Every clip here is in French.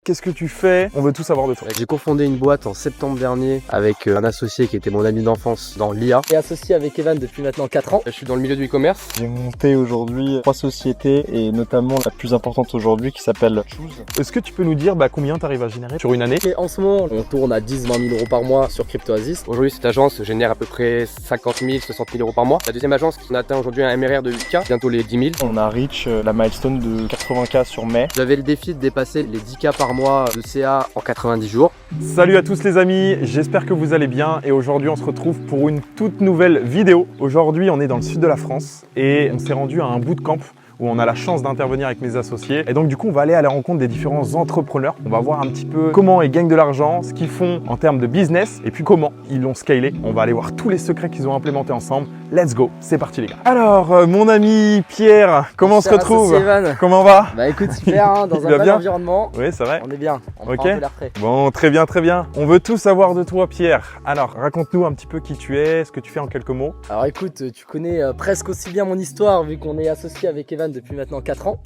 Qu'est-ce que tu fais? On veut tout savoir de toi. J'ai cofondé une boîte en septembre dernier avec un associé qui était mon ami d'enfance dans l'IA. Et associé avec Evan depuis maintenant 4 ans. Je suis dans le milieu du e-commerce. J'ai monté aujourd'hui 3 sociétés et notamment la plus importante aujourd'hui qui s'appelle Choose. Est-ce que tu peux nous dire combien tu arrives à générer sur une année? Et en ce moment, on tourne à 10-20 000 euros par mois sur CryptoAsis. Aujourd'hui, cette agence génère à peu près 50 000, 60 000 euros par mois. La deuxième agence qui atteint aujourd'hui un MRR de 8K, bientôt les 10 000. On a reach la milestone de 80K sur mai. J'avais le défi de dépasser les 10K par mois de CA en 90 jours. Salut à tous les amis, j'espère que vous allez bien et aujourd'hui on se retrouve pour une toute nouvelle vidéo. Aujourd'hui on est dans le sud de la France et on s'est rendu à un bootcamp où on a la chance d'intervenir avec mes associés. Et donc du coup, on va aller à la rencontre des différents entrepreneurs. On va voir un petit peu comment ils gagnent de l'argent, ce qu'ils font en termes de business et puis comment ils l'ont scalé. On va aller voir tous les secrets qu'ils ont implémentés ensemble. Let's go, c'est parti les gars. Alors, mon ami Pierre, comment on se retrouve? Evan. Comment on va? Bah écoute, super, dans un bon environnement. Oui, c'est vrai. On est bien, on prend Ok. un peu l'air frais. Bon, très bien, très bien. On veut tout savoir de toi Pierre. Alors, raconte-nous un petit peu qui tu es, ce que tu fais en quelques mots. Alors écoute, tu connais presque aussi bien mon histoire vu qu'on est associé avec Evan depuis maintenant 4 ans.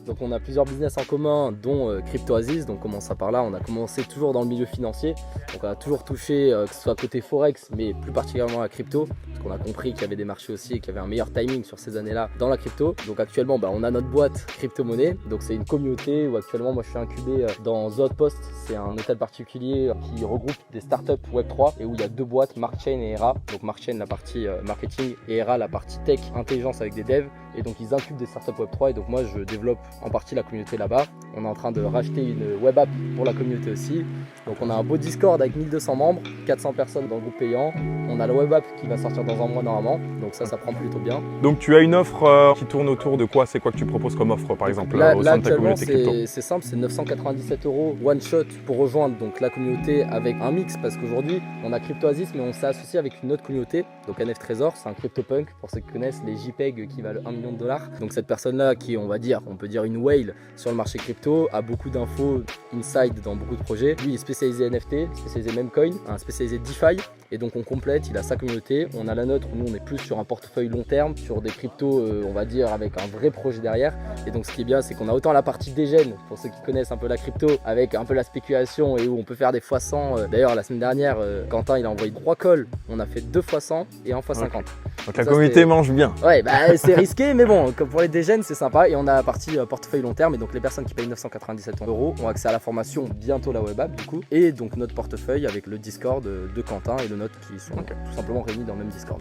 Donc on a plusieurs business en commun dont CryptoAsis, donc commençons par là, on a commencé toujours dans le milieu financier, donc on a toujours touché que ce soit côté Forex mais plus particulièrement la crypto, parce qu'on a compris qu'il y avait des marchés aussi et qu'il y avait un meilleur timing sur ces années-là dans la crypto. Donc actuellement on a notre boîte Crypto-Monnaie, donc c'est une communauté où actuellement moi je suis incubé dans The Outpost, c'est un hôtel particulier qui regroupe des startups Web3 et où il y a deux boîtes, Markchain et Era, donc Markchain la partie marketing et Era la partie tech, intelligence avec des devs, et donc ils incubent des startups Web3 et donc moi je développe en partie la communauté là-bas. On est en train de racheter une web app pour la communauté aussi. Donc on a un beau Discord avec 1200 membres, 400 personnes dans le groupe payant. On a la web app qui va sortir dans un mois normalement. Donc ça prend plutôt bien. Donc tu as une offre qui tourne autour de quoi? C'est quoi que tu proposes comme offre par exemple Là au sein de ta actuellement communauté crypto? c'est simple, c'est 997 € one shot pour rejoindre donc la communauté avec un mix, parce qu'aujourd'hui on a CryptoAsis mais on s'est associé avec une autre communauté, donc NF Trésor, c'est un CryptoPunk pour ceux qui connaissent, les JPEG qui valent 1 million de $. Donc cette personne là qui est on peut dire une whale sur le marché crypto, a beaucoup d'infos inside dans beaucoup de projets. Lui il est spécialisé NFT, spécialisé Memecoin, un spécialisé DeFi, et donc on complète, il a sa communauté, on a la nôtre où nous on est plus sur un portefeuille long terme, sur des cryptos on va dire avec un vrai projet derrière. Et donc ce qui est bien c'est qu'on a autant la partie dégène pour ceux qui connaissent un peu la crypto avec un peu la spéculation et où on peut faire des x100. D'ailleurs la semaine dernière Quentin il a envoyé 3 calls, on a fait 2 x100 et 1 x50. Okay. Donc la communauté mange bien. Ouais c'est risqué mais bon, comme pour les dégènes c'est sympa. Et on a la partie portefeuille long terme, et donc les personnes qui payent 997 € ont accès à la formation, bientôt la web app du coup, et donc notre portefeuille avec le Discord de Quentin et le nôtre qui sont tout simplement réunis dans le même Discord.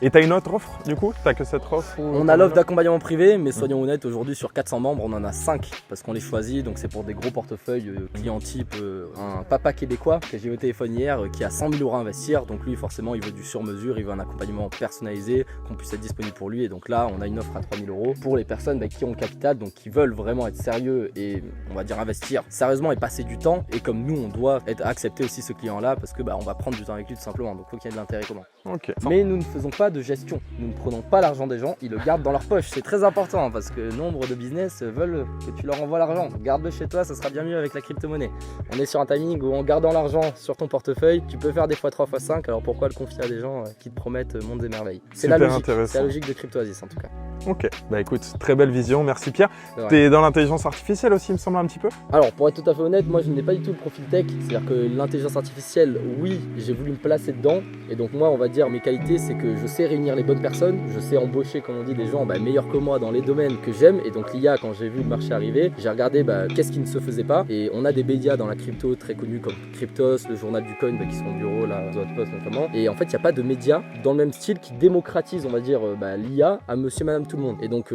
Et t'as une autre offre du coup? T'as que cette offre? On a l'offre d'accompagnement privé, mais soyons honnêtes, aujourd'hui sur 400 membres on en a 5 parce qu'on les choisit, donc c'est pour des gros portefeuilles clients type un papa québécois que j'ai eu au téléphone hier qui a 100 000 € à investir, donc lui forcément il veut du sur mesure, il veut un accompagnement personnalisé, qu'on puisse être disponible pour lui, et donc là on a une offre à 3 000 € pour les personnes qui ont le capital, donc qui veulent vraiment être sérieux et on va dire investir sérieusement et passer du temps, et comme nous on doit accepter aussi ce client là parce que on va prendre du temps avec lui tout simplement, donc faut qu'il y ait de l'intérêt commun. Okay. Mais nous ne faisons pas de gestion, nous ne prenons pas l'argent des gens, ils le gardent dans leur poche, c'est très important parce que nombre de business veulent que tu leur envoies l'argent. Garde-le chez toi, ça sera bien mieux avec la crypto-monnaie. On est sur un timing où en gardant l'argent sur ton portefeuille, tu peux faire des x3, x5, alors pourquoi le confier à des gens qui te promettent mondes et merveilles? C'est la logique, c'est la logique de CryptoAsis en tout cas. Ok, écoute, très belle vision, merci Pierre. T'es dans l'intelligence artificielle aussi il me semble un petit peu? Alors pour être tout à fait honnête, moi je n'ai pas du tout le profil tech, c'est-à-dire que l'intelligence artificielle, oui, j'ai voulu me placer dedans, et donc moi on va dire mes qualités c'est que je sais réunir les bonnes personnes, je sais embaucher comme on dit des gens meilleurs que moi dans les domaines que j'aime, et donc l'IA, quand j'ai vu le marché arriver, j'ai regardé qu'est-ce qui ne se faisait pas, et on a des médias dans la crypto très connus comme Cryptos, le journal du coin qui sont au bureau là, The Outpost notamment, et en fait il n'y a pas de médias dans le même style qui démocratise on va dire l'IA à monsieur madame tout le monde. Et donc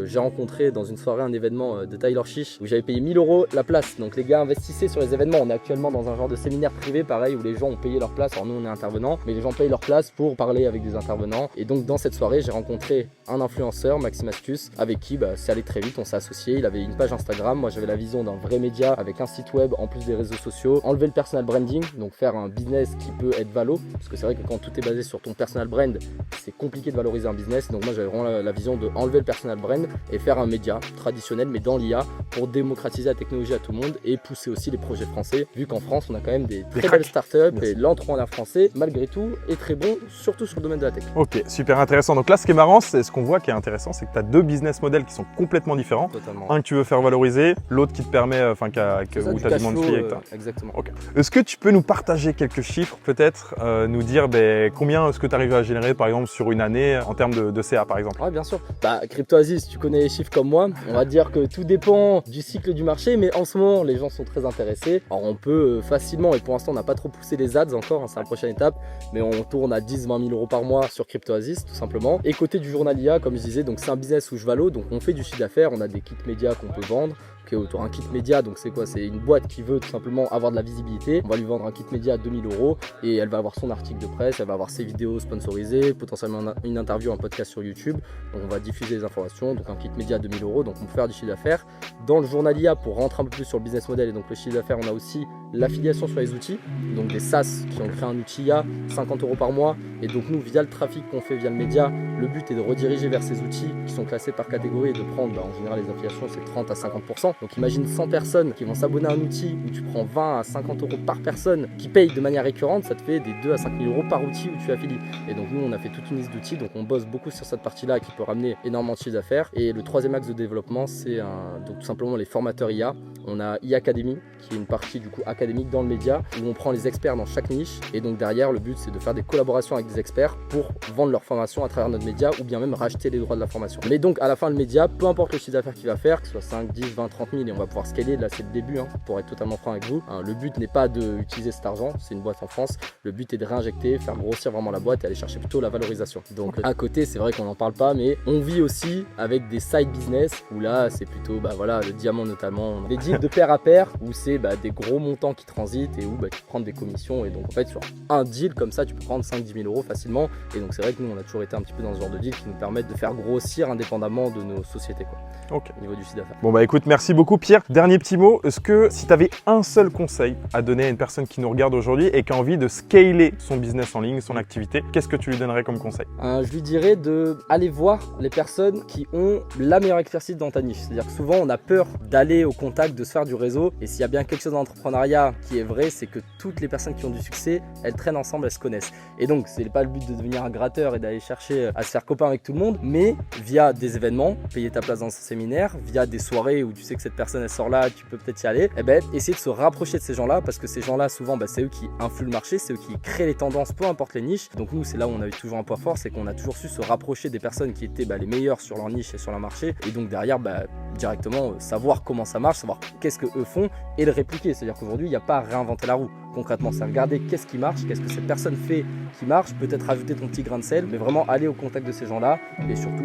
j'ai rencontré dans une soirée un événement de Tyler Chiche où j'avais payé 1 000 € la place, donc les gars investissaient sur les événements, on est actuellement dans un genre de séminaire privé pareil où les gens ont payé leur place, alors nous on est intervenants mais les gens payent leur place pour parler avec des intervenants, et donc dans cette soirée j'ai rencontré un influenceur, Maxime Astus, avec qui c'est allé très vite, on s'est associé, il avait une page Instagram, moi j'avais la vision d'un vrai média avec un site web en plus des réseaux sociaux, enlever le personal branding, donc faire un business qui peut être valo, parce que c'est vrai que quand tout est basé sur ton personal brand, c'est compliqué de valoriser un business, donc moi j'avais vraiment la vision de enlever le personal brand et faire un média traditionnel mais dans l'IA pour démocratiser la technologie à tout le monde et pousser aussi les projets français, vu qu'en France on a quand même des très belles startups et l'entrepreneuriat français malgré tout est très bon, surtout sur le domaine de la tech. tech. Ok, super intéressant. Donc là, ce qui est marrant, c'est ce qu'on voit qui est intéressant, c'est que tu as deux business models qui sont complètement différents. Totalement. Un que tu veux faire valoriser, l'autre qui te permet, enfin, où tu as Du du cash monthly flow, avec toi. exactement. Ok. Est-ce que tu peux nous partager quelques chiffres, peut-être, nous dire combien est-ce que tu arrives à générer, par exemple, sur une année en termes de CA, par exemple? Ouais, bien sûr. Bah, CryptoAsis, si tu connais les chiffres comme moi, on va dire que tout dépend du cycle du marché, mais en ce moment, les gens sont très intéressés. Alors, on peut facilement, et pour l'instant, on n'a pas trop poussé les ads encore, hein, c'est la prochaine étape, mais on tourne à 10-20 000 euros par mois sur CryptoAsis, tout simplement. Et côté du journalia, comme je disais, donc c'est un business où je valo, donc on fait du chiffre d'affaires, on a des kits médias qu'on peut vendre. Autour un kit média, donc c'est quoi? C'est une boîte qui veut tout simplement avoir de la visibilité. On va lui vendre un kit média à 2000 euros et elle va avoir son article de presse, elle va avoir ses vidéos sponsorisées, potentiellement une interview, un podcast sur YouTube. Donc on va diffuser les informations, donc un kit média à 2000 euros, donc on peut faire du chiffre d'affaires. Dans le journalia, pour rentrer un peu plus sur le business model et donc le chiffre d'affaires, on a aussi l'affiliation sur les outils, donc des SaaS qui ont créé un outil IA, 50 euros par mois. Et donc nous, via le trafic qu'on fait via le média, le but est de rediriger vers ces outils qui sont classés par catégorie et de prendre, en général les affiliations c'est 30 à 50%. Donc imagine 100 personnes qui vont s'abonner à un outil où tu prends 20 à 50 euros par personne qui paye de manière récurrente, ça te fait des 2 à 5 000 euros par outil où tu affilies. Et donc nous on a fait toute une liste d'outils, donc on bosse beaucoup sur cette partie-là qui peut ramener énormément de chiffre d'affaires. Et le troisième axe de développement c'est donc tout simplement les formateurs IA. On a e-Academy qui est une partie du coup académique dans le média où on prend les experts dans chaque niche et donc derrière le but c'est de faire des collaborations avec des experts pour vendre leur formation à travers notre média ou bien même racheter les droits de la formation. Mais donc à la fin le média, peu importe le chiffre d'affaires qu'il va faire, que ce soit 5, 10, 20, 30 000 et on va pouvoir scaler, là c'est le début pour être totalement franc avec vous. Le but n'est pas d'utiliser cet argent, c'est une boîte en France, le but est de réinjecter, faire grossir vraiment la boîte et aller chercher plutôt la valorisation. Donc à côté c'est vrai qu'on n'en parle pas mais on vit aussi avec des side business où là c'est plutôt voilà, le diamant notamment, des deals de pair à pair où c'est des gros montants qui transitent et où tu prends des commissions et donc en fait sur un deal comme ça tu peux prendre 5-10 000 euros facilement et donc c'est vrai que nous on a toujours été un petit peu dans ce genre de deal qui nous permettent de faire grossir indépendamment de nos sociétés Ok. Au niveau du chiffre d'affaires. Bon bah écoute, merci beaucoup Pierre. Dernier petit mot, est-ce que si tu avais un seul conseil à donner à une personne qui nous regarde aujourd'hui et qui a envie de scaler son business en ligne, son activité, qu'est-ce que tu lui donnerais comme conseil? Je lui dirais d'aller voir les personnes qui ont la meilleure expertise dans ta niche. C'est-à-dire que souvent on a peur d'aller au contact, de se faire du réseau et s'il y a bien quelque chose dans l'entrepreneuriat qui est vrai, c'est que toutes les personnes qui ont du succès, elles traînent ensemble, elles se connaissent. Et donc c'est pas le but de devenir un gratteur et d'aller chercher à se faire copain avec tout le monde, mais via des événements, payer ta place dans ce séminaire, via des soirées où tu sais que cette personne elle sort là, tu peux peut-être y aller, essayer de se rapprocher de ces gens-là parce que ces gens-là souvent c'est eux qui influent le marché, c'est eux qui créent les tendances, peu importe les niches. Donc nous c'est là où on a eu toujours un point fort, c'est qu'on a toujours su se rapprocher des personnes qui étaient les meilleures sur leur niche et sur leur marché et donc derrière directement savoir comment ça marche, savoir qu'est-ce que eux font et le répliquer. C'est-à-dire qu'aujourd'hui il n'y a pas à réinventer la roue. Concrètement, c'est regarder qu'est-ce qui marche, qu'est-ce que cette personne fait qui marche, peut-être rajouter ton petit grain de sel, mais vraiment aller au contact de ces gens-là et surtout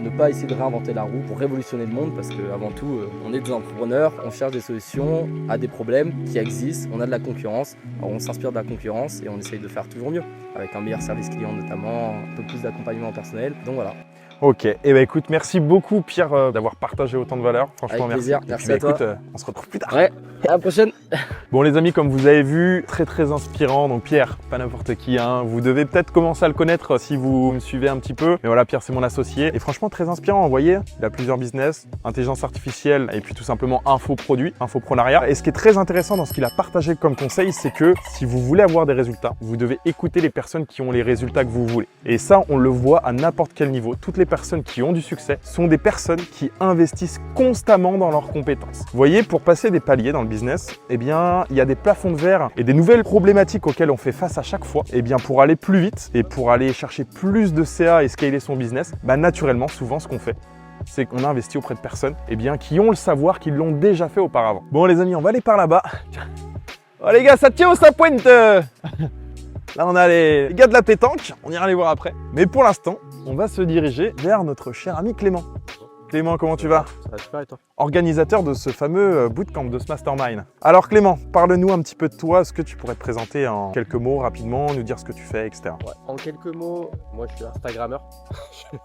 ne pas essayer de réinventer la roue pour révolutionner le monde parce qu'avant tout, on est des entrepreneurs, on cherche des solutions à des problèmes qui existent, on a de la concurrence, alors on s'inspire de la concurrence et on essaye de faire toujours mieux avec un meilleur service client notamment, un peu plus d'accompagnement personnel, donc voilà. Ok, et écoute, merci beaucoup Pierre d'avoir partagé autant de valeur. Franchement, avec plaisir. Merci à toi. Écoute, on se retrouve plus tard. Ouais, à la prochaine. Bon les amis, comme vous avez vu, très inspirant. Donc Pierre, pas n'importe qui, hein. Vous devez peut-être commencer à le connaître si vous me suivez un petit peu. Mais voilà, Pierre c'est mon associé. Et franchement très inspirant, vous voyez, il a plusieurs business, intelligence artificielle et puis tout simplement infoproduit, infoprenariat. Et ce qui est très intéressant dans ce qu'il a partagé comme conseil, c'est que si vous voulez avoir des résultats, vous devez écouter les personnes qui ont les résultats que vous voulez. Et ça, on le voit à n'importe quel niveau. Toutes les personnes qui ont du succès sont des personnes qui investissent constamment dans leurs compétences. Vous voyez, pour passer des paliers dans le business, eh bien, il y a des plafonds de verre et des nouvelles problématiques auxquelles on fait face à chaque fois. Eh bien, pour aller plus vite et pour aller chercher plus de CA et scaler son business, naturellement, souvent, ce qu'on fait, c'est qu'on investit auprès de personnes qui ont le savoir, qui l'ont déjà fait auparavant. Bon les amis, on va aller par là-bas. Oh les gars, ça tient ou ça pointe? Là, on a les gars de la pétanque, on ira les voir après. Mais pour l'instant, on va se diriger vers notre cher ami Clément. Clément, comment tu vas? Ça va super et toi? Organisateur de ce fameux bootcamp, de ce mastermind. Alors Clément, parle-nous un petit peu de toi. Est-ce que tu pourrais te présenter en quelques mots rapidement, nous dire ce que tu fais, etc. Ouais. En quelques mots, moi je suis Instagrammeur.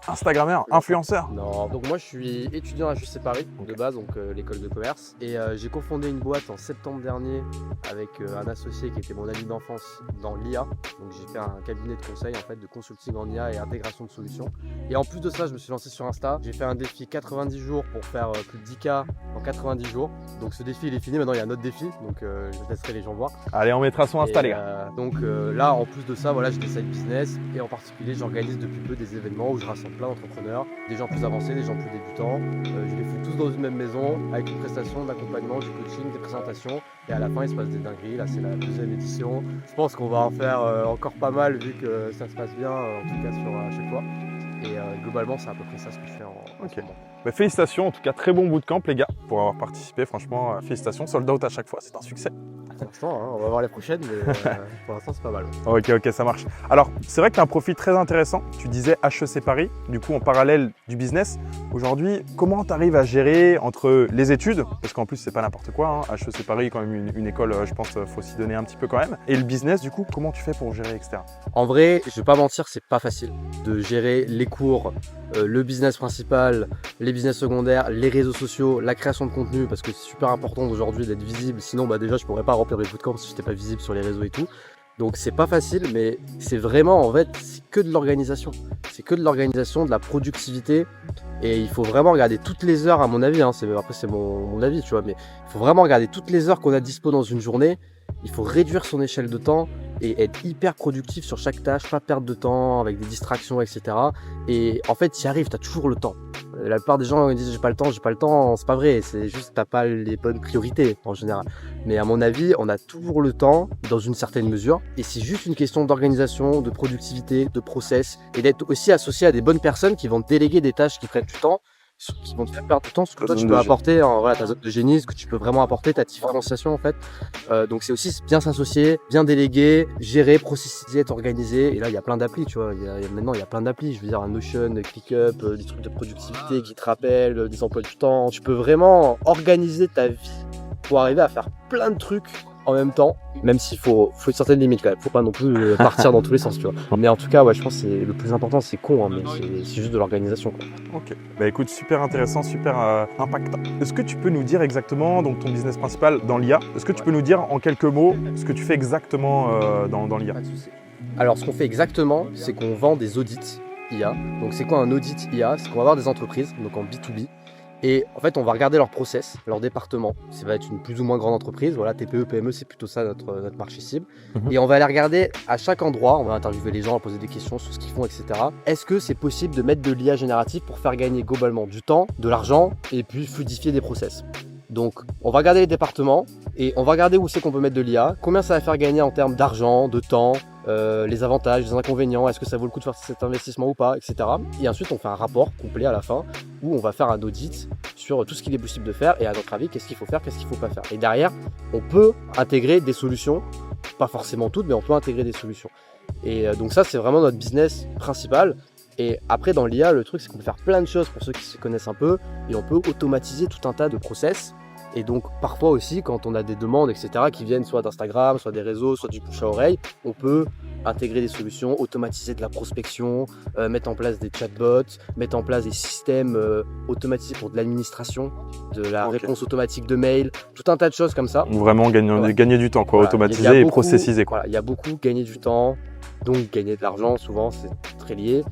Instagrammeur, influenceur? Non, donc moi je suis étudiant à HEC Paris de base, donc l'école de commerce. Et j'ai cofondé une boîte en septembre dernier avec un associé qui était mon ami d'enfance dans l'IA. Donc j'ai fait un cabinet de conseil en fait, de consulting en IA et intégration de solutions. Et en plus de ça, je me suis lancé sur Insta. J'ai fait un défi 90 jours pour faire plus de 10K en 90 jours. Donc ce défi il est fini, maintenant il y a un autre défi, donc je laisserai les gens voir. Allez, on mettra son Insta, les gars. Donc là, en plus de ça, voilà, j'ai des side business et en particulier, j'organise depuis peu des événements où je rassemble plein d'entrepreneurs, des gens plus avancés, des gens plus débutants. Je les fous tous dans une même maison avec une prestation, de l'accompagnement, du coaching, des présentations et à la fin, il se passe des dingueries. Là, c'est la 2e édition. Je pense qu'on va en faire encore pas mal vu que ça se passe bien, en tout cas à chaque fois. Et globalement, c'est à peu près ça ce que je fais en ce moment. Bah, félicitations, en tout cas, très bon bootcamp, les gars, pour avoir participé. Franchement, félicitations. Sold out à chaque fois, c'est un succès. Pour l'instant, hein, on va voir les prochaines, mais pour l'instant, c'est pas mal. Ok, ça marche. Alors, c'est vrai que tu as un profil très intéressant. Tu disais HEC Paris, du coup, en parallèle du business. Aujourd'hui, comment tu arrives à gérer entre les études, parce qu'en plus, c'est pas n'importe quoi, hein. HEC Paris, quand même une école, je pense, faut s'y donner un petit peu quand même. Et le business, du coup, comment tu fais pour gérer, etc. En vrai, je vais pas mentir, c'est pas facile de gérer les cours, le business principal, les business secondaires, les réseaux sociaux, la création de contenu, parce que c'est super important aujourd'hui d'être visible. Sinon, déjà, je pourrais pas remplir mes bootcamps si j'étais pas visible sur les réseaux et tout. Donc c'est pas facile, mais c'est vraiment, en fait, c'est que de l'organisation. C'est que de l'organisation, de la productivité. Et il faut vraiment regarder toutes les heures, à mon avis, hein, après c'est mon avis, tu vois, mais il faut vraiment regarder toutes les heures qu'on a dispo dans une journée. Il faut réduire son échelle de temps et être hyper productif sur chaque tâche, pas perdre de temps avec des distractions, etc. Et en fait, tu y arrives, tu as toujours le temps. La plupart des gens disent j'ai pas le temps, c'est pas vrai, c'est juste que t'as pas les bonnes priorités en général. Mais à mon avis, on a toujours le temps dans une certaine mesure et c'est juste une question d'organisation, de productivité, de process et d'être aussi associé à des bonnes personnes qui vont te déléguer des tâches qui prennent du temps, qui vont te faire perdre du temps, ce que toi tu peux apporter, voilà, ta zone de génie, ce que tu peux vraiment apporter, ta différenciation en fait. Donc c'est aussi bien s'associer, bien déléguer, gérer, processiser, être organisé. Et là il y a plein d'applis, tu vois. Maintenant il y a plein d'applis. Je veux dire, un Notion, ClickUp, des trucs de productivité qui te rappellent, des emplois du temps. Tu peux vraiment organiser ta vie pour arriver à faire plein de trucs en même temps, même s'il faut une certaine limite quand même. Faut pas non plus partir dans tous les sens, tu vois. Mais en tout cas, ouais, je pense que le plus important, c'est con, hein, mais c'est juste de l'organisation, quoi. Ok. Bah écoute, super intéressant, super impactant. Est-ce que tu peux nous dire exactement, donc ton business principal dans l'IA, est-ce que tu peux nous dire en quelques mots ce que tu fais exactement dans l'IA? Alors, ce qu'on fait exactement, c'est qu'on vend des audits IA. Donc, c'est quoi un audit IA? C'est qu'on va avoir des entreprises, donc en B2B. Et en fait, on va regarder leur process, leur département. Ça va être une plus ou moins grande entreprise. Voilà, TPE, PME, c'est plutôt ça notre marché cible. Et on va aller regarder à chaque endroit. On va interviewer les gens, poser des questions sur ce qu'ils font, etc. Est-ce que c'est possible de mettre de l'IA générative pour faire gagner globalement du temps, de l'argent et puis fluidifier des process? Donc, on va regarder les départements et on va regarder où c'est qu'on peut mettre de l'IA, combien ça va faire gagner en termes d'argent, de temps, les avantages, les inconvénients, est-ce que ça vaut le coup de faire cet investissement ou pas, etc. Et ensuite, on fait un rapport complet à la fin où on va faire un audit sur tout ce qu'il est possible de faire et à notre avis, qu'est-ce qu'il faut faire, qu'est-ce qu'il ne faut pas faire. Et derrière, on peut intégrer des solutions, pas forcément toutes, mais on peut intégrer des solutions. Et donc ça, c'est vraiment notre business principal. Et après, dans l'IA, le truc, c'est qu'on peut faire plein de choses pour ceux qui se connaissent un peu et on peut automatiser tout un tas de process. Et donc, parfois aussi, quand on a des demandes, etc., qui viennent soit d'Instagram, soit des réseaux, soit du bouche à oreille, on peut intégrer des solutions, automatiser de la prospection, mettre en place des chatbots, mettre en place des systèmes automatisés pour de l'administration, de la réponse automatique de mail, tout un tas de choses comme ça. Vraiment gagner du temps, quoi, Voilà. automatiser et processiser, quoi. Voilà, il y a beaucoup gagner du temps, donc gagner de l'argent, souvent, c'est très lié.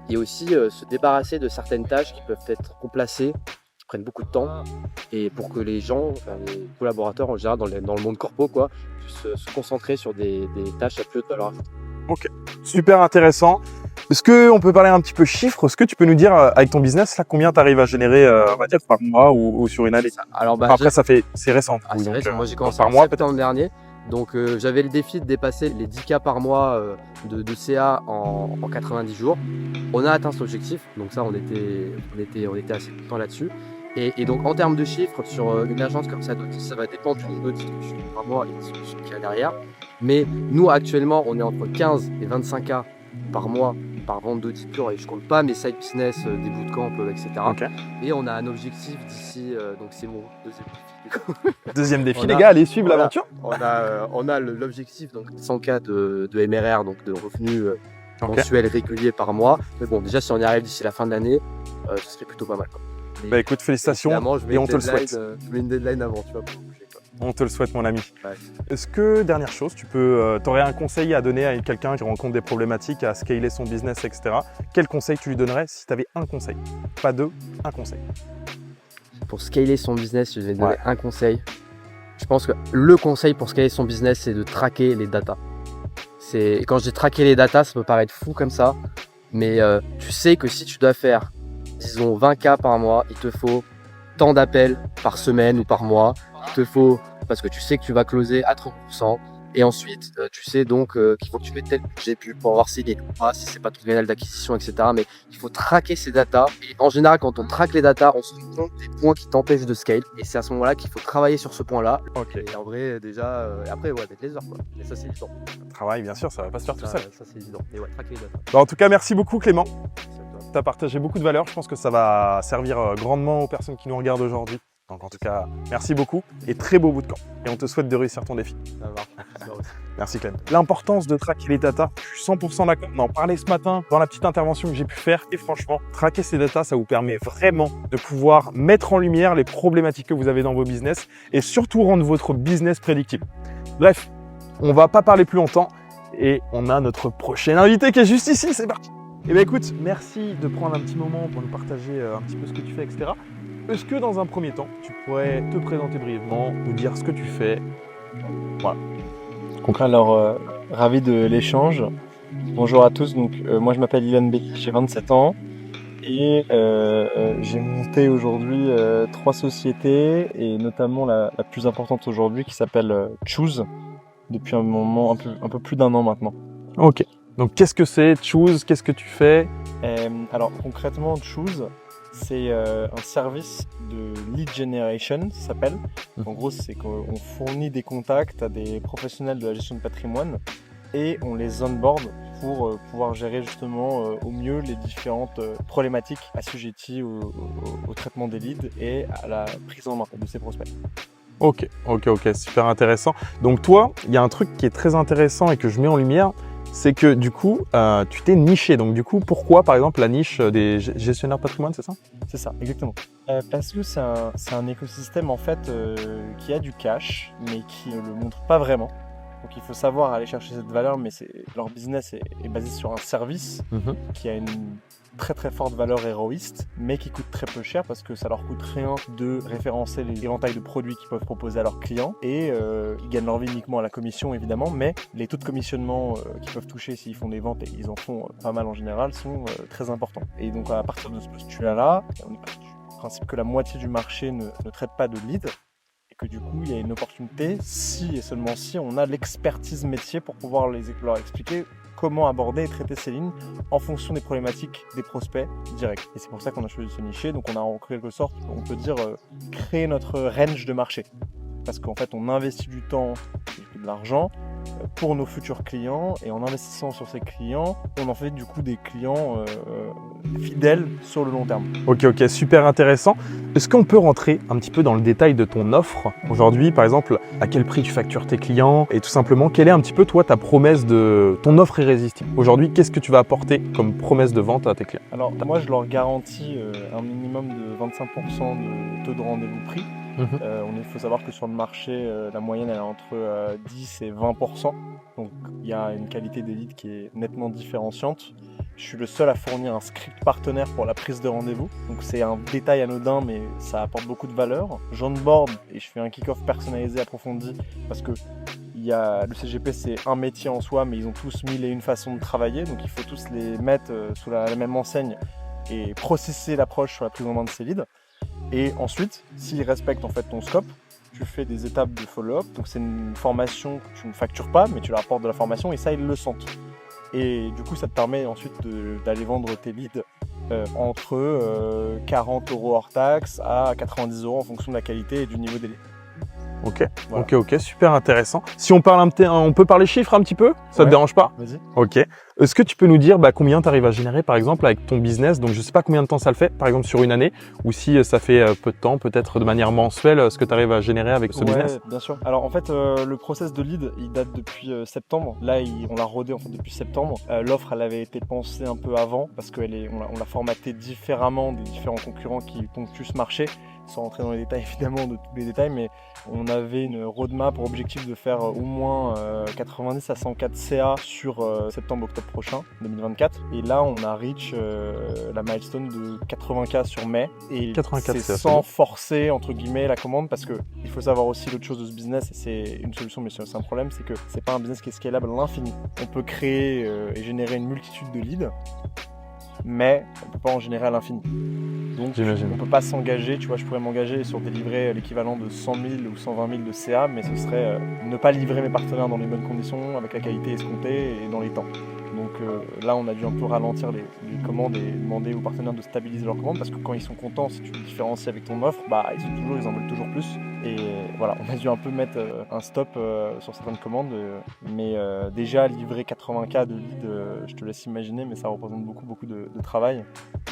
Et aussi se débarrasser de certaines tâches qui peuvent être remplacées, qui prennent beaucoup de temps, et pour que les gens, enfin, les collaborateurs en général dans le monde corpo, quoi, puissent se concentrer sur des tâches à plus haute valeur ajoutée. Ok, super intéressant. Est-ce qu'on peut parler un petit peu chiffres? Est-ce que tu peux nous dire avec ton business là combien tu arrives à générer on va dire par mois ou sur une année? Alors, après c'est récent. C'est récent. Moi j'ai commencé par en mois septembre dernier. Donc j'avais le défi de dépasser les 10K par mois de CA en 90 jours. On a atteint cet objectif, donc ça on était assez content là-dessus. Et donc en termes de chiffres, sur une agence comme ça va dépendre du nombre d'audits que je fais par mois et des solutions qu'il y a derrière. Mais nous actuellement on est entre 15 et 25K par mois par vente d'audits purs et je compte pas mes side business, des bootcamps, etc. Okay. Et on a un objectif d'ici, donc c'est mon deuxième défi. Deuxième défi, les gars, allez suivre l'aventure. On a l'objectif, donc 100K de MRR, donc de revenus mensuels réguliers par mois. Mais bon, déjà si on y arrive d'ici la fin de l'année, ce serait plutôt pas mal, quoi. Bah écoute, félicitations et on te le souhaite. Je mets une deadline avant, tu vois, pour bouger, quoi. On te le souhaite, mon ami. Ouais. Est-ce que, dernière chose, tu aurais un conseil à donner à quelqu'un qui rencontre des problématiques, à scaler son business, etc. Quel conseil tu lui donnerais si tu avais un conseil? Pas deux, un conseil. Pour scaler son business, je vais donner un conseil. Je pense que le conseil pour scaler son business, c'est de traquer les datas. Quand je dis traquer les datas, ça peut paraître fou comme ça, mais tu sais que si tu dois faire, disons, 20 cas par mois, il te faut tant d'appels par semaine ou par mois. Il te faut, parce que tu sais que tu vas closer à 30%. Et ensuite, tu sais donc qu'il faut que tu mettes tel budget pour voir s'il est ou pas, si c'est pas ton canal d'acquisition, etc. Mais il faut traquer ces datas. Et en général, quand on traque les datas, on se rend compte des points qui t'empêchent de scale. Et c'est à ce moment-là qu'il faut travailler sur ce point-là. Ok. Et en vrai, déjà, après, ouais, mettre les heures, quoi. Et ça, c'est évident. Travail, bien sûr, ça va pas se faire tout seul. Ça, c'est évident. Et ouais, traquer les datas. Bah, en tout cas, merci beaucoup, Clément. C'est à toi. Tu as partagé beaucoup de valeurs. Je pense que ça va servir grandement aux personnes qui nous regardent aujourd'hui. Donc, en tout cas, merci beaucoup et très beau bout de camp. Et on te souhaite de réussir ton défi. Ça marche. J'espère aussi. Merci Clem. L'importance de traquer les datas, je suis 100% d'accord. On en parlait ce matin dans la petite intervention que j'ai pu faire. Et franchement, traquer ces datas, ça vous permet vraiment de pouvoir mettre en lumière les problématiques que vous avez dans vos business et surtout rendre votre business prédictible. Bref, on va pas parler plus longtemps et on a notre prochain invité qui est juste ici. C'est parti. Eh bien écoute, merci de prendre un petit moment pour nous partager un petit peu ce que tu fais, etc. Est-ce que dans un premier temps, tu pourrais te présenter brièvement, nous dire ce que tu fais? Voilà. Alors, ravi de l'échange. Bonjour à tous, donc moi je m'appelle Ilan Becky, j'ai 27 ans et j'ai monté aujourd'hui 3 sociétés et notamment la plus importante aujourd'hui qui s'appelle Choose depuis un moment, un peu plus d'1 an maintenant. Ok. Donc qu'est-ce que c'est Choose? Qu'est-ce que tu fais? Alors concrètement, Choose, c'est un service de lead generation, ça s'appelle. En gros, c'est qu'on fournit des contacts à des professionnels de la gestion de patrimoine et on les onboard pour pouvoir gérer justement au mieux les différentes problématiques assujetties au traitement des leads et à la prise en main de ces prospects. Ok, super intéressant. Donc toi, il y a un truc qui est très intéressant et que je mets en lumière, c'est que du coup, tu t'es niché. Donc du coup, pourquoi par exemple la niche des gestionnaires de patrimoine, c'est ça? C'est ça, exactement. Parce que c'est un écosystème en fait qui a du cash, mais qui ne le montre pas vraiment. Donc il faut savoir aller chercher cette valeur, mais leur business est basé sur un service qui a une très très forte valeur héroïste, mais qui coûte très peu cher parce que ça leur coûte rien de référencer les éventails de produits qu'ils peuvent proposer à leurs clients et ils gagnent leur vie uniquement à la commission évidemment, mais les taux de commissionnement qu'ils peuvent toucher s'ils font des ventes, et ils en font pas mal en général, sont très importants. Et donc à partir de ce postulat-là, on est parti du principe que la moitié du marché ne traite pas de lead et que du coup il y a une opportunité si et seulement si on a l'expertise métier pour pouvoir leur expliquer comment aborder et traiter ces lignes en fonction des problématiques des prospects directs. Et c'est pour ça qu'on a choisi de se nicher. Donc on a en quelque sorte, on peut dire, créé notre range de marché. Parce qu'en fait, on investit du temps et de l'argent pour nos futurs clients. Et en investissant sur ces clients, on en fait du coup des clients fidèles sur le long terme. Ok, super intéressant. Est-ce qu'on peut rentrer un petit peu dans le détail de ton offre aujourd'hui? Par exemple, à quel prix tu factures tes clients? Et tout simplement, quelle est un petit peu toi ta promesse de ton offre irrésistible? Aujourd'hui, qu'est-ce que tu vas apporter comme promesse de vente à tes clients? Alors moi, je leur garantis un minimum de 25% de taux de rendez-vous prix. Il faut savoir que sur le marché, la moyenne elle est entre 10 et 20%. Donc il y a une qualité des leads qui est nettement différenciante. Je suis le seul à fournir un script partenaire pour la prise de rendez-vous. Donc c'est un détail anodin, mais ça apporte beaucoup de valeur. J'onboard et je fais un kick-off personnalisé approfondi parce que le CGP c'est un métier en soi, mais ils ont tous 1001 façons de travailler. Donc il faut tous les mettre sous la même enseigne et processer l'approche sur la prise en main de ces leads. Et ensuite, s'ils respectent en fait ton scope, tu fais des étapes de follow-up. Donc c'est une formation que tu ne factures pas, mais tu leur apportes de la formation et ça, ils le sentent. Et du coup, ça te permet ensuite d'aller vendre tes leads entre 40 € hors taxe à 90 € en fonction de la qualité et du niveau des leads. Ok, Voilà. ok, super intéressant. Si on parle on peut parler chiffres un petit peu? Ça te dérange pas? Vas-y. Ok. Est-ce que tu peux nous dire combien tu arrives à générer par exemple avec ton business? Donc je sais pas combien de temps ça le fait, par exemple sur une année, ou si ça fait peu de temps, peut-être de manière mensuelle, ce que tu arrives à générer avec ce business? Bien sûr. Alors en fait, le process de lead, il date depuis septembre. Là, on l'a rodé en fait depuis septembre. L'offre, elle avait été pensée un peu avant parce qu'on l'a formaté différemment des différents concurrents qui ponctuent ce marché. sans rentrer dans les détails évidemment de tous les détails, mais on avait une roadmap pour objectif de faire au moins 90 à 104 CA sur septembre-octobre prochain, 2024. Et là, on a reach la milestone de 80K sur mai. Et 84 c'est CA, sans forcer, entre guillemets, la commande, parce qu'il faut savoir aussi l'autre chose de ce business, et c'est une solution, mais c'est un problème, c'est que c'est pas un business qui est scalable à l'infini. On peut créer et générer une multitude de leads, mais on ne peut pas en générer à l'infini. Donc on ne peut pas s'engager, tu vois, je pourrais m'engager sur délivrer l'équivalent de 100 000 ou 120 000 de CA, mais ce serait ne pas livrer mes partenaires dans les bonnes conditions, avec la qualité escomptée et dans les temps. Donc là, on a dû un peu ralentir les commandes et demander aux partenaires de stabiliser leurs commandes, parce que quand ils sont contents, si tu les différencies avec ton offre, bah, ils en veulent toujours plus. Et voilà, on a dû un peu mettre un stop sur certaines commandes, mais déjà livrer 80K de leads, je te laisse imaginer, mais ça représente beaucoup de travail.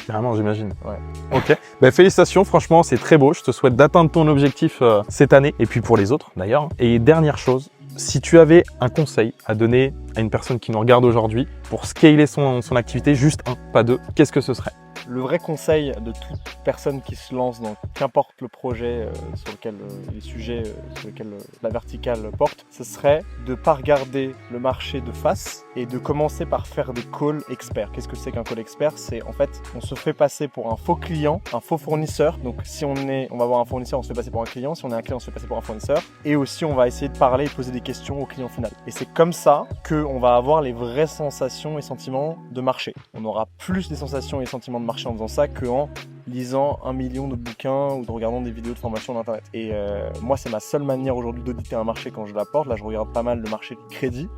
Carrément, j'imagine. Ouais. Ok. Bah, félicitations, franchement, c'est très beau. Je te souhaite d'atteindre ton objectif cette année, et puis pour les autres d'ailleurs. Et dernière chose, si tu avais un conseil à donner à une personne qui nous regarde aujourd'hui pour scaler son activité, juste un, pas deux, qu'est-ce que ce serait ? Le vrai conseil de toute personne qui se lance dans qu'importe le projet sur lequel les sujets sur lesquels la verticale porte, ce serait de ne pas regarder le marché de face et de commencer par faire des calls experts. Qu'est-ce que c'est qu'un call expert ? C'est en fait, on se fait passer pour un faux client, un faux fournisseur. Donc si on va avoir un fournisseur, on se fait passer pour un client. Si on est un client, on se fait passer pour un fournisseur. Et aussi, on va essayer de parler et poser des questions au client final. Et c'est comme ça qu'on va avoir les vraies sensations et sentiments de marché. On aura plus des sensations et sentiments de marché en faisant ça qu'en lisant 1 million de bouquins ou de regardant des vidéos de formation d'internet. Et moi, c'est ma seule manière aujourd'hui d'auditer un marché quand je l'apporte. Là, je regarde pas mal le marché du crédit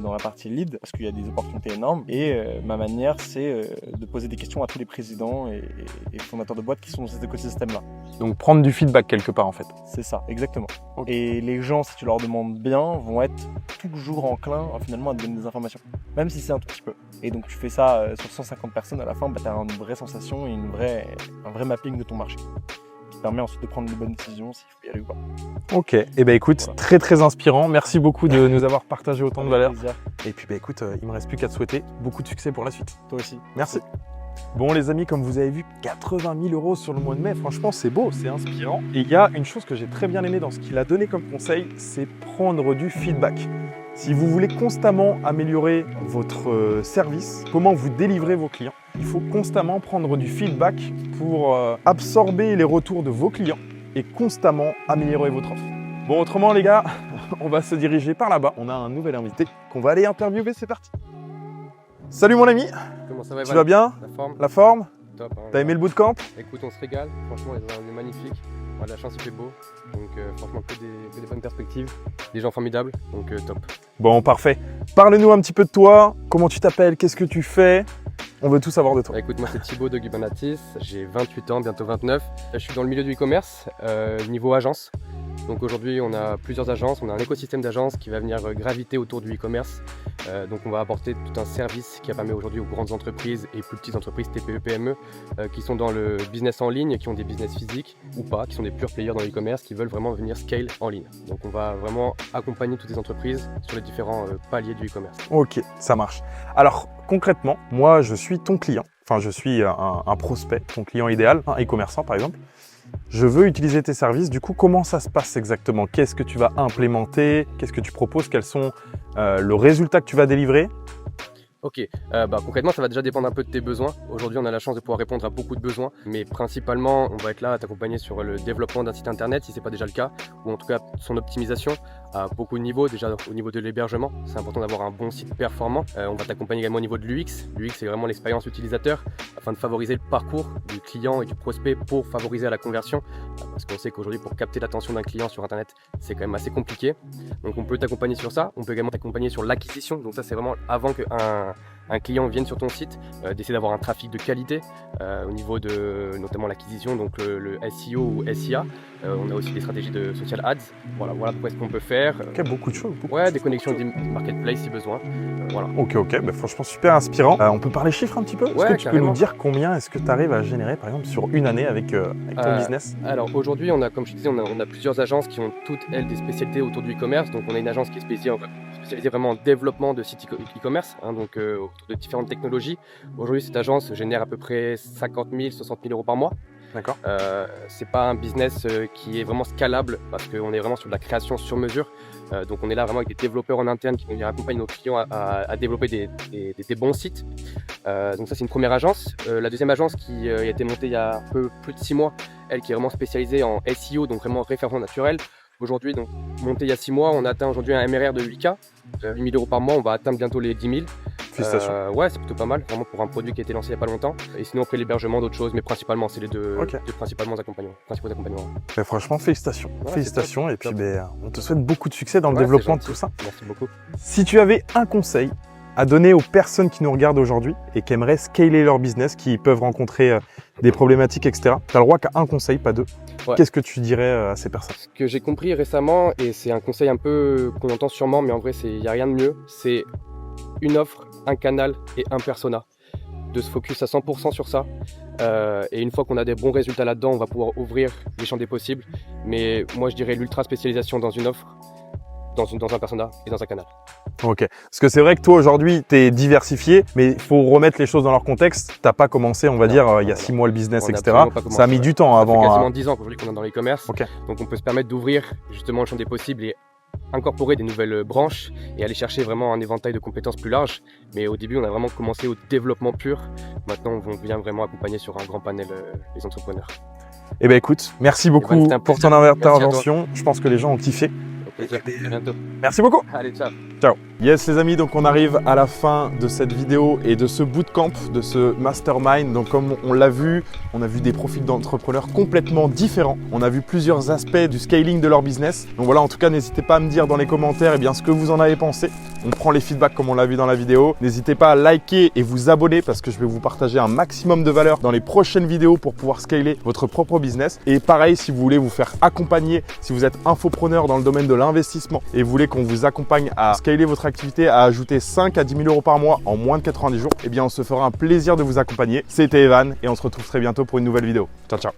dans la partie lead parce qu'il y a des opportunités énormes. Et ma manière, c'est de poser des questions à tous les présidents et fondateurs de boîtes qui sont dans cet écosystème-là. Donc prendre du feedback quelque part en fait. C'est ça, exactement. Okay. Et les gens, si tu leur demandes bien, vont être toujours enclins finalement à te donner des informations, même si c'est un tout petit peu. Et donc tu fais ça sur 150 personnes, à la fin, tu as une vraie sensation et un vrai mapping de ton marché qui permet ensuite de prendre les bonnes décisions s'il faut y aller ou pas. Ok, et ben écoute, voilà. Très inspirant. Merci beaucoup de nous avoir partagé autant de valeurs. Et puis bah écoute, il me reste plus qu'à te souhaiter beaucoup de succès pour la suite. Toi aussi. Merci. Bon les amis, comme vous avez vu, 80 000 € sur le mois de mai, franchement c'est beau, c'est inspirant. Et il y a une chose que j'ai très bien aimé dans ce qu'il a donné comme conseil, c'est prendre du feedback. Si vous voulez constamment améliorer votre service, comment vous délivrez vos clients, il faut constamment prendre du feedback pour absorber les retours de vos clients et constamment améliorer votre offre. Bon, autrement les gars, on va se diriger par là-bas. On a un nouvel invité qu'on va aller interviewer, c'est parti. Salut mon ami. Comment ça va, tu vas bien? La forme Top. Hein, t'as aimé le bootcamp? Écoute, on se régale. Franchement, les environnements magnifiques. On a de la chance, il fait beau. Donc franchement, que des bonnes perspectives. Des gens formidables. Donc top. Bon, parfait. Parle-nous un petit peu de toi. Comment tu t'appelles? Qu'est-ce que tu fais? On veut tout savoir de toi. Écoute, moi c'est Thibaut de Gubanatis. J'ai 28 ans, bientôt 29. Je suis dans le milieu du e-commerce, niveau agence. Donc aujourd'hui, on a plusieurs agences, on a un écosystème d'agences qui va venir graviter autour du e-commerce. Donc on va apporter tout un service qui permet aujourd'hui aux grandes entreprises et plus petites entreprises, TPE, PME, qui sont dans le business en ligne, qui ont des business physiques ou pas, qui sont des pure players dans l'e-commerce, qui veulent vraiment venir scale en ligne. Donc on va vraiment accompagner toutes les entreprises sur les différents paliers du e-commerce. Ok, ça marche. Alors concrètement, moi je suis ton client, enfin je suis un prospect, ton client idéal, un e-commerçant par exemple. Je veux utiliser tes services, du coup comment ça se passe exactement? Qu'est-ce que tu vas implémenter? Qu'est-ce que tu proposes? Quels sont le résultat que tu vas délivrer? Ok, concrètement ça va déjà dépendre un peu de tes besoins. Aujourd'hui on a la chance de pouvoir répondre à beaucoup de besoins, mais principalement on va être là à t'accompagner sur le développement d'un site internet si ce n'est pas déjà le cas, ou en tout cas son optimisation à beaucoup de niveaux. Déjà au niveau de l'hébergement, c'est important d'avoir un bon site performant. On va t'accompagner également au niveau de l'UX. L'UX c'est vraiment l'expérience utilisateur afin de favoriser le parcours du client et du prospect pour favoriser la conversion, parce qu'on sait qu'aujourd'hui pour capter l'attention d'un client sur internet c'est quand même assez compliqué. Donc on peut t'accompagner sur ça, on peut également t'accompagner sur l'acquisition, donc ça c'est vraiment avant qu'un client vienne sur ton site, d'essayer d'avoir un trafic de qualité au niveau de notamment l'acquisition, donc le SEO ou SIA. On a aussi des stratégies de social ads. Voilà pourquoi est-ce qu'on peut faire. Ok, beaucoup de choses. Des connexions des marketplace si besoin. Voilà. Ok, franchement super inspirant. On peut parler chiffres un petit peu? Est-ce que tu peux nous dire combien est-ce que tu arrives à générer par exemple sur une année avec ton business? Alors aujourd'hui, comme je te disais, on a plusieurs agences qui ont toutes elles des spécialités autour du e-commerce. Donc on a une agence qui est spécialisée vraiment en développement de sites e-commerce, donc autour de différentes technologies. Aujourd'hui, cette agence génère à peu près 50 000, 60 000 € par mois. D'accord. C'est pas un business qui est vraiment scalable parce qu'on est vraiment sur de la création sur mesure. Donc on est là vraiment avec des développeurs en interne qui nous accompagnent nos clients à développer des bons sites. Donc ça c'est une première agence. La deuxième agence qui a été montée il y a un peu plus de 6 mois, elle qui est vraiment spécialisée en SEO, donc vraiment référencement naturel. Aujourd'hui, donc montée il y a 6 mois, on atteint aujourd'hui un MRR de 8K, 8 000 € par mois, on va atteindre bientôt les 10 000. Félicitations. Ouais, c'est plutôt pas mal, vraiment pour un produit qui a été lancé il n'y a pas longtemps. Et sinon après l'hébergement, d'autres choses, mais principalement c'est les deux principaux accompagnements. Mais franchement, félicitations. Ouais, félicitations. top, Et puis, top. on te souhaite beaucoup de succès dans le Ouais, développement c'est de tout ça. Merci beaucoup. Si tu avais un conseil à donner aux personnes qui nous regardent aujourd'hui et qui aimeraient scaler leur business, qui peuvent rencontrer des problématiques, etc., tu as le droit qu'à un conseil, pas deux. Ouais. Qu'est-ce que tu dirais à ces personnes? Ce que j'ai compris récemment, et c'est un conseil un peu qu'on entend sûrement, mais en vrai il n'y a rien de mieux, c'est une offre, un canal et un persona. De se focus à 100% sur ça. Et une fois qu'on a des bons résultats là-dedans, on va pouvoir ouvrir les champs des possibles. Mais moi je dirais l'ultra spécialisation dans une offre, dans un persona et dans un canal. Ok. Parce que c'est vrai que toi aujourd'hui, tu es diversifié, mais il faut remettre les choses dans leur contexte. Tu n'as pas commencé, on va dire, il y a 6 mois le business, On a etc. absolument pas commencé, Ça a mis du temps Ça fait avant. quasiment 10 ans qu'on est dans l'e-commerce. Ok. Donc on peut se permettre d'ouvrir justement le champ des possibles et incorporer des nouvelles branches et aller chercher vraiment un éventail de compétences plus large. Mais au début, on a vraiment commencé au développement pur. Maintenant, on vient vraiment accompagner sur un grand panel les entrepreneurs. Eh bien écoute, merci beaucoup c'était un pour ton plaisir. Merci à toi. intervention. Je pense que les gens ont kiffé. Au plaisir. À bientôt. Merci beaucoup. Allez, ciao. Ciao. Yes les amis, donc on arrive à la fin de cette vidéo et de ce bootcamp, de ce mastermind. Donc comme on l'a vu, on a vu des profils d'entrepreneurs complètement différents. On a vu plusieurs aspects du scaling de leur business. Donc voilà, en tout cas, n'hésitez pas à me dire dans les commentaires ce que vous en avez pensé. On prend les feedbacks comme on l'a vu dans la vidéo. N'hésitez pas à liker et vous abonner parce que je vais vous partager un maximum de valeur dans les prochaines vidéos pour pouvoir scaler votre propre business. Et pareil, si vous voulez vous faire accompagner, si vous êtes infopreneur dans le domaine de l'investissement et vous voulez qu'on vous accompagne à scaler votre activité, à ajouter 5 à 10 000 € par mois en moins de 90 jours, on se fera un plaisir de vous accompagner. C'était Evan et on se retrouve très bientôt pour une nouvelle vidéo. Ciao, ciao.